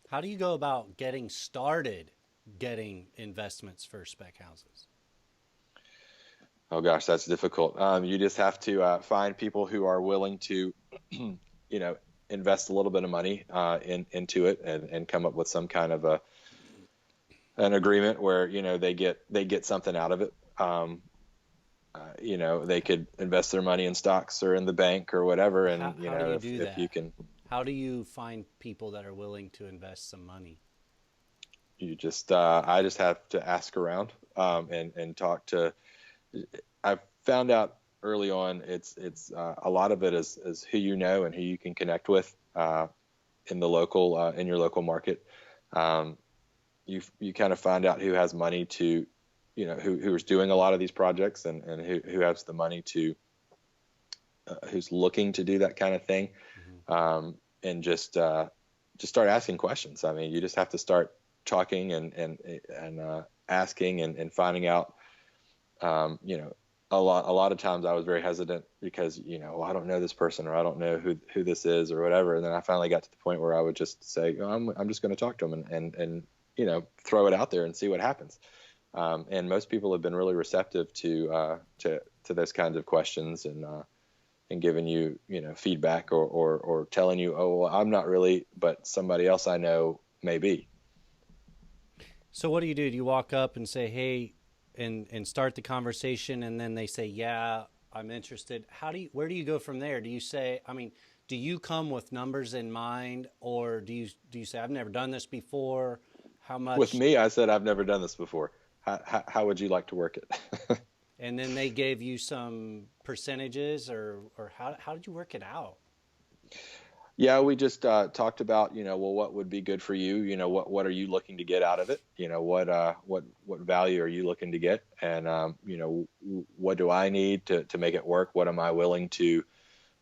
How do you go about getting started getting investments for spec houses? Oh gosh, that's difficult. You just have to find people who are willing to, you know, invest a little bit of money into it and come up with some kind of an agreement where they get something out of it. They could invest their money in stocks or in the bank or whatever, How, and how do you do if you that? can, How do you find people that are willing to invest some money? you just I just have to ask around and talk to. I've found out early on it's a lot of it is who you know and who you can connect with in your local market. Um, you kind of find out who has money to, who is doing a lot of these projects and who has the money to who's looking to do that kind of thing, Hmm. and just start asking questions. I mean, you just have to start talking and asking and finding out. Um, you know, a lot of times I was very hesitant because well, I don't know this person or I don't know who this is or whatever. And then I finally got to the point where I would just say, oh, I'm just going to talk to them and throw it out there and see what happens. And most people have been really receptive to those kinds of questions and giving feedback or telling you, oh, well, I'm not really, but somebody else I know may be. So what do? Do you walk up and say, "Hey," and start the conversation, and then they say, "Yeah, I'm interested." Where do you go from there? Do you say, I mean, do you come with numbers in mind, or do you say, "I've never done this before. How With much?" me, I said I've never done this before. How would you like to work it? And then they gave you some percentages, or how did you work it out? Yeah, we just talked about, well, what would be good for you? What are you looking to get out of it? What value are you looking to get? And what do I need to make it work? What am I willing to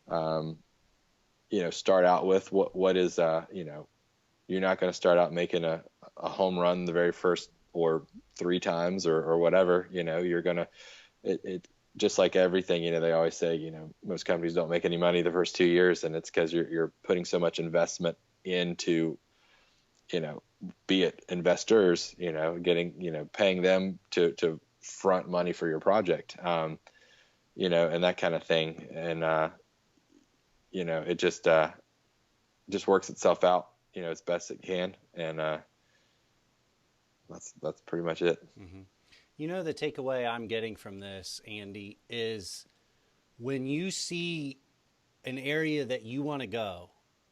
um, start out with? What is you're not going to start out making a home run the very first or three times or whatever. You're gonna it just like everything, they always say, most companies don't make any money the first 2 years, and it's because you're putting so much investment into, you know, be it investors, getting, paying them to front money for your project, and that kind of thing. And, it just works itself out, as best it can. And, that's pretty much it. Hmm. The takeaway I'm getting from this, Andy, is when you see an area that you want to go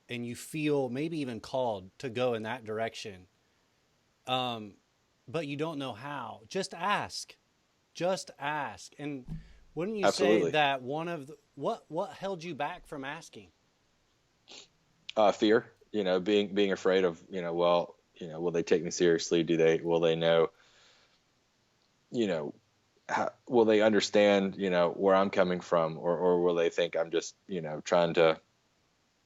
and you feel maybe even called to go in that direction, um, but you don't know how, just ask. Just ask. And wouldn't you say Absolutely. that one of what held you back from asking? Fear, being afraid of, well, will they take me seriously? Will they know, you know, will they understand, where I'm coming from, or will they think I'm just, trying to,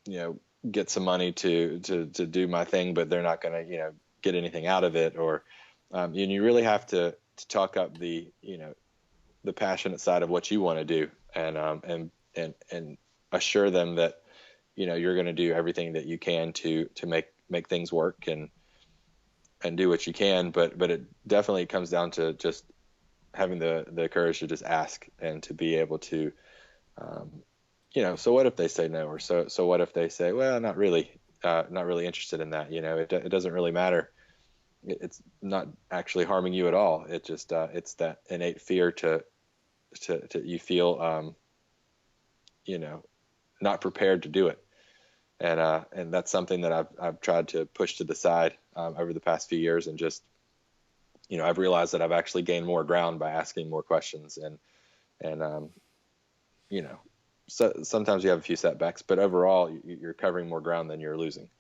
you know, get some money to do my thing, but they're not going to, get anything out of it, or, and you really have to talk up the passionate side of what you want to do, and assure them that, you're going to do everything that you can to make things work and do what you can, but it definitely comes down to just having the courage to just ask and to be able to, um, so what if they say no, or so what if they say, well, not really interested in that. It doesn't really matter. It's not actually harming you at all. It just it's that innate fear to you feel, you know not prepared to do it. And that's something that I've tried to push to the side, over the past few years, and just, I've realized that I've actually gained more ground by asking more questions, and you know, so sometimes you have a few setbacks, but overall you're covering more ground than you're losing.